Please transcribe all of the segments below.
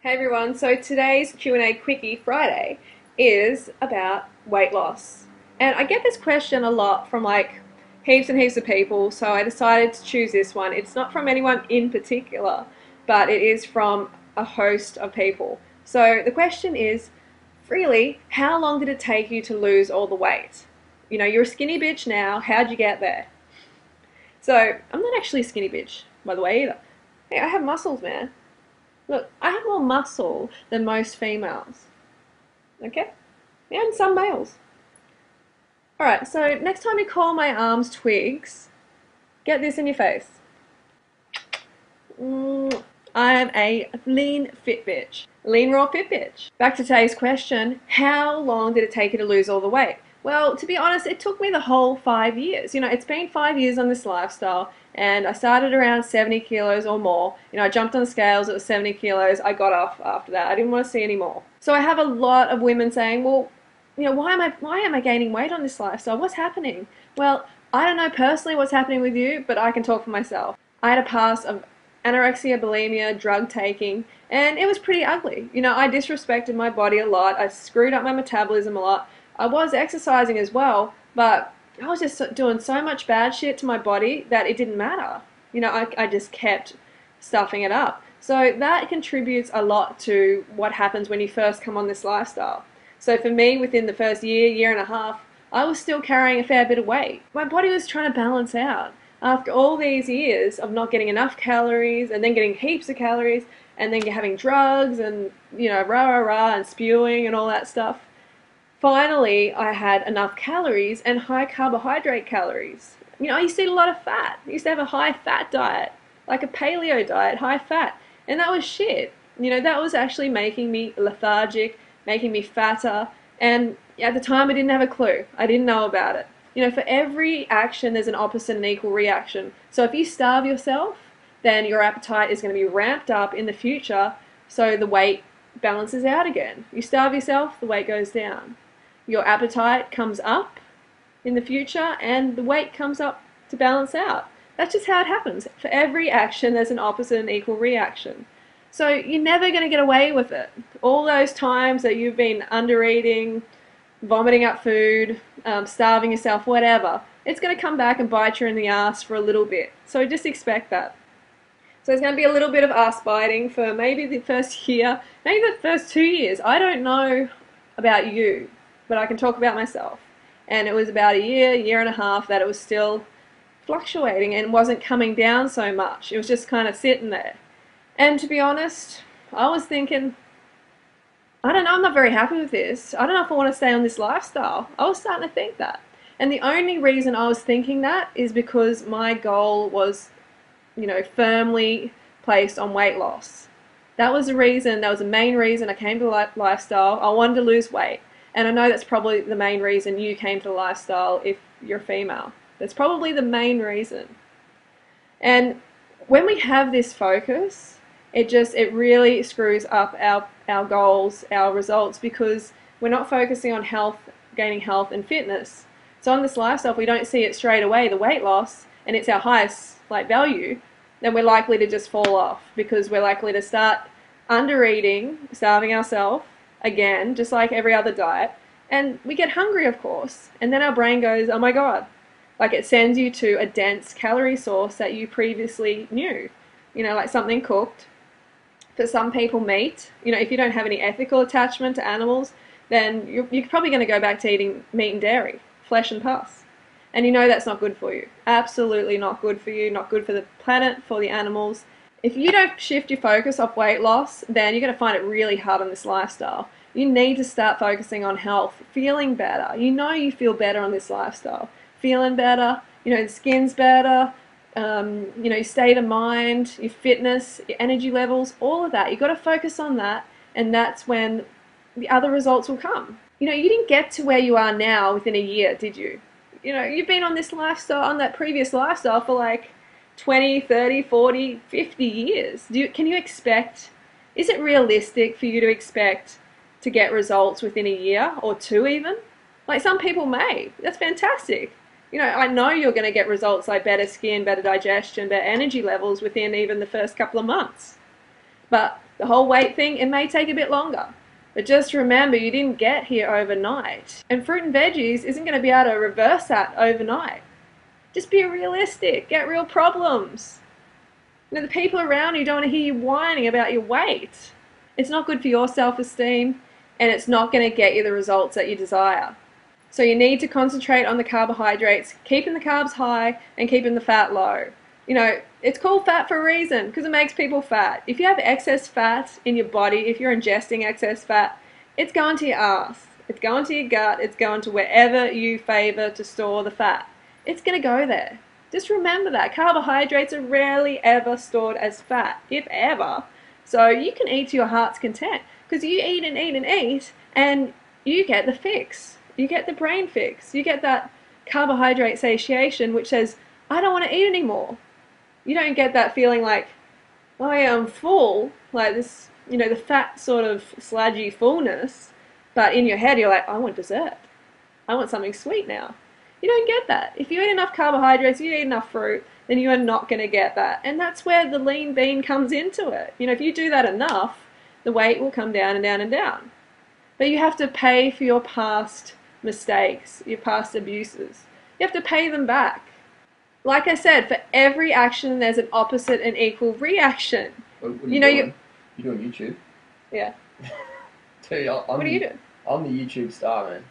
Hey everyone, so today's Q&A Quickie Friday is about weight loss. And I get this question a lot from like heaps and heaps of people, so I decided to choose this one. It's not from anyone in particular, but it is from a host of people. So the question is, Freelee, how long did it take you to lose all the weight? You know, you're a skinny bitch now, how'd you get there? So I'm not actually a skinny bitch, by the way, either. Hey, I have muscles, man. Look, I have more muscle than most females. Okay? And some males. Alright, so next time you call my arms twigs, get this in your face. I am a lean, fit bitch. Lean, raw, fit bitch. Back to today's question, how long did it take you to lose all the weight? Well, to be honest, it took me the whole 5 years. You know, it's been 5 years on this lifestyle, and I started around 70 kilos or more. You know, I jumped on the scales, it was 70 kilos. I got off after that. I didn't want to see any more. So I have a lot of women saying, well, you know, why am I gaining weight on this lifestyle? What's happening? Well, I don't know personally what's happening with you, but I can talk for myself. I had a past of anorexia, bulimia, drug taking, and it was pretty ugly. You know, I disrespected my body a lot. I screwed up my metabolism a lot. I was exercising as well, but I was just doing so much bad shit to my body that it didn't matter. You know, I just kept stuffing it up. So that contributes a lot to what happens when you first come on this lifestyle. So for me, within the first year and a half, I was still carrying a fair bit of weight. My body was trying to balance out. After all these years of not getting enough calories and then getting heaps of calories and then having drugs and, you know, and spewing and all that stuff, finally I had enough calories and high carbohydrate calories. You know, I used to eat a lot of fat. I used to have a high fat diet, like a paleo diet, high fat. And that was shit. You know, that was actually making me lethargic, making me fatter. And at the time I didn't have a clue. I didn't know about it. You know, for every action there's an opposite and equal reaction. So if you starve yourself, then your appetite is going to be ramped up in the future, so the weight balances out again. You starve yourself, the weight goes down. Your appetite comes up in the future and the weight comes up to balance out. That's just how it happens. For every action there's an opposite and equal reaction. So you're never going to get away with it. All those times that you've been under-eating, vomiting up food, starving yourself, whatever, it's going to come back and bite you in the ass for a little bit. So just expect that. So there's going to be a little bit of ass biting for maybe the first year, maybe the first 2 years. I don't know about you, but I can talk about myself. And it was about a year and a half that it was still fluctuating and wasn't coming down so much. It was just kind of sitting there. And to be honest, I was thinking, I don't know, I'm not very happy with this. I don't know if I want to stay on this lifestyle. I was starting to think that. And the only reason I was thinking that is because my goal was, you know, firmly placed on weight loss. That was the reason, that was the main reason I came to the lifestyle. I wanted to lose weight. And I know that's probably the main reason you came to the lifestyle if you're female. That's probably the main reason. And when we have this focus, it really screws up our goals, our results, because we're not focusing on health, gaining health and fitness. So on this lifestyle, if we don't see it straight away, the weight loss, and it's our highest value, then we're likely to just fall off, because we're likely to start under-eating, starving ourselves again, just like every other diet, and we get hungry, of course, and then our brain goes, oh my god, like it sends you to a dense calorie source that you previously knew, you know, like something cooked. For some people, meat. You know, if you don't have any ethical attachment to animals, then you're probably going to go back to eating meat and dairy, flesh and pus. And you know that's not good for you. Absolutely not good for you, not good for the planet, for the animals. If you don't shift your focus off weight loss, then you're going to find it really hard on this lifestyle. You need to start focusing on health, feeling better. You know you feel better on this lifestyle. Feeling better, you know, the skin's better, you know, your state of mind, your fitness, your energy levels, all of that. You've got to focus on that, and that's when the other results will come. You know, you didn't get to where you are now within a year, did you? You know, you've been on this lifestyle, on that previous lifestyle for like 20, 30, 40, 50 years. Can you expect, is it realistic for you to expect to get results within a year or two even? Like some people may. That's fantastic. You know, I know you're going to get results like better skin, better digestion, better energy levels within even the first couple of months. But The whole weight thing, it may take a bit longer. But just remember, you didn't get here overnight. And fruit and veggies isn't going to be able to reverse that overnight. Just be realistic. Get real problems. You know, the people around you don't want to hear you whining about your weight. It's not good for your self-esteem, and it's not going to get you the results that you desire. So you need to concentrate on the carbohydrates, keeping the carbs high and keeping the fat low. You know, it's called fat for a reason, because it makes people fat. If you have excess fat in your body, if you're ingesting excess fat, it's going to your ass. It's going to your gut. It's going to wherever you favor to store the fat. It's going to go there. Just remember that. Carbohydrates are rarely ever stored as fat, if ever. So you can eat to your heart's content, because you eat and eat and eat, and you get the fix. You get the brain fix. You get that carbohydrate satiation, which says, I don't want to eat anymore. You don't get that feeling like, oh yeah, I'm full, like this, you know, the fat sort of sludgy fullness, but in your head you're like, I want dessert. I want something sweet now. You don't get that. If you eat enough carbohydrates, you eat enough fruit, then you are not going to get that. And that's where the lean bean comes into it. You know, if you do that enough, the weight will come down and down and down. But you have to pay for your past mistakes, your past abuses. You have to pay them back. Like I said, for every action, there's an opposite and equal reaction. What are you doing? You're doing YouTube? Yeah. Tell you, What are you doing? I'm the YouTube star, man.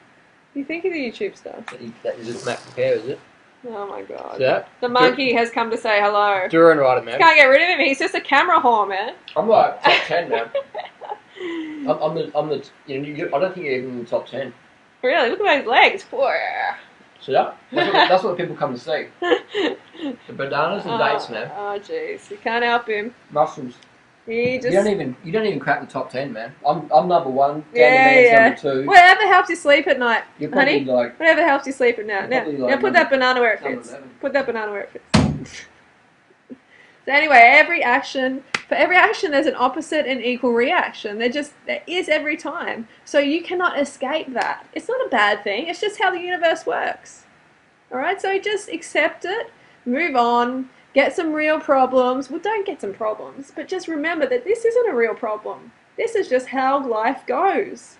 You think you're the YouTube star? That is it, Mac Repair, is it? Oh my god. Yeah. The monkey has come to say hello. Doing right, man. Can't get rid of him. He's just a camera whore, man. I'm like top 10, man. I'm the. You know, I don't think you're even in the top 10. Really? Look at those legs. So yeah, that's what people come to see. The bananas and dates, man. Oh jeez, you can't help him. Muscles. He just... You don't even crack the top 10, man. I'm number 1. Dan the Yeah, man's yeah. number 2. Whatever helps you sleep at night, You're probably honey. like. Whatever helps you sleep at night. Now, probably now like put that banana where it number fits. 11. Put that banana where it fits. So anyway, for every action, there's an opposite and equal reaction. There is every time. So you cannot escape that. It's not a bad thing. It's just how the universe works. All right. So just accept it, move on, get some real problems. Well, don't get some problems, but just remember that this isn't a real problem. This is just how life goes.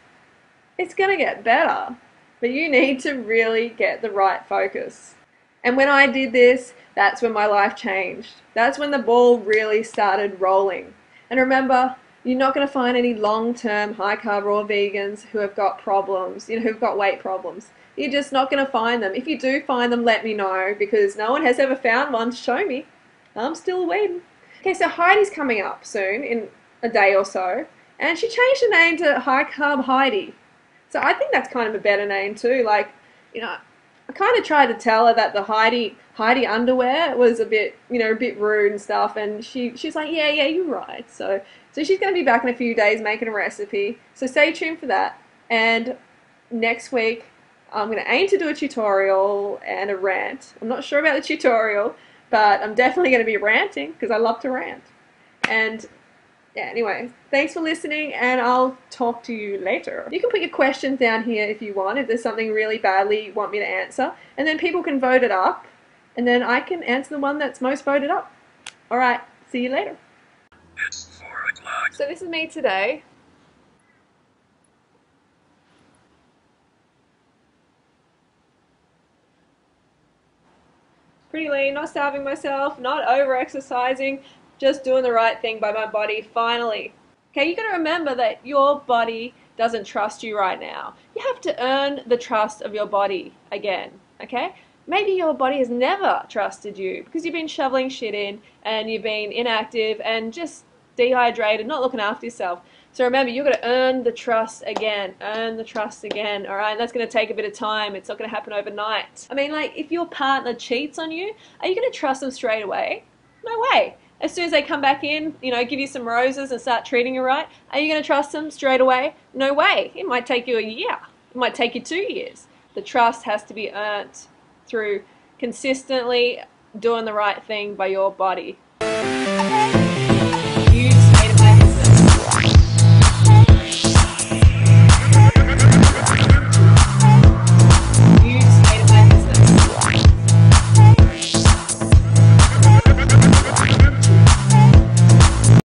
It's gonna get better, but you need to really get the right focus. And when I did this, that's when my life changed. That's when the ball really started rolling. And remember, you're not going to find any long-term high-carb raw vegans who have got problems, you know, who've got weight problems. You're just not going to find them. If you do find them, let me know, because no one has ever found one to show me. I'm still waiting. Okay, so Heidi's coming up soon, in a day or so, and she changed her name to High Carb Heidi. So I think that's kind of a better name too. Like, you know, I kind of tried to tell her that the Heidi underwear was a bit, you know, a bit rude and stuff, and she's like, yeah, you're right. So she's going to be back in a few days making a recipe. So stay tuned for that. And next week, I'm going to aim to do a tutorial and a rant. I'm not sure about the tutorial, but I'm definitely going to be ranting because I love to rant. And yeah, anyway, thanks for listening, and I'll talk to you later. You can put your questions down here if you want, if there's something really badly you want me to answer, and then people can vote it up, and then I can answer the one that's most voted up. Alright, see you later. It's 4 o'clock. So this is me today. Pretty lean, not starving myself, not over-exercising, just doing the right thing by my body, finally. Okay, you got to remember that your body doesn't trust you right now. You have to earn the trust of your body again, okay? Maybe your body has never trusted you because you've been shoveling shit in and you've been inactive and just dehydrated, not looking after yourself. So remember, you've got to earn the trust again, all right? And that's going to take a bit of time. It's not going to happen overnight. I mean, like, if your partner cheats on you, are you going to trust them straight away? No way. As soon as they come back in, you know, give you some roses and start treating you right, are you going to trust them straight away? No way. It might take you a year. It might take you 2 years. The trust has to be earned through consistently doing the right thing by your body.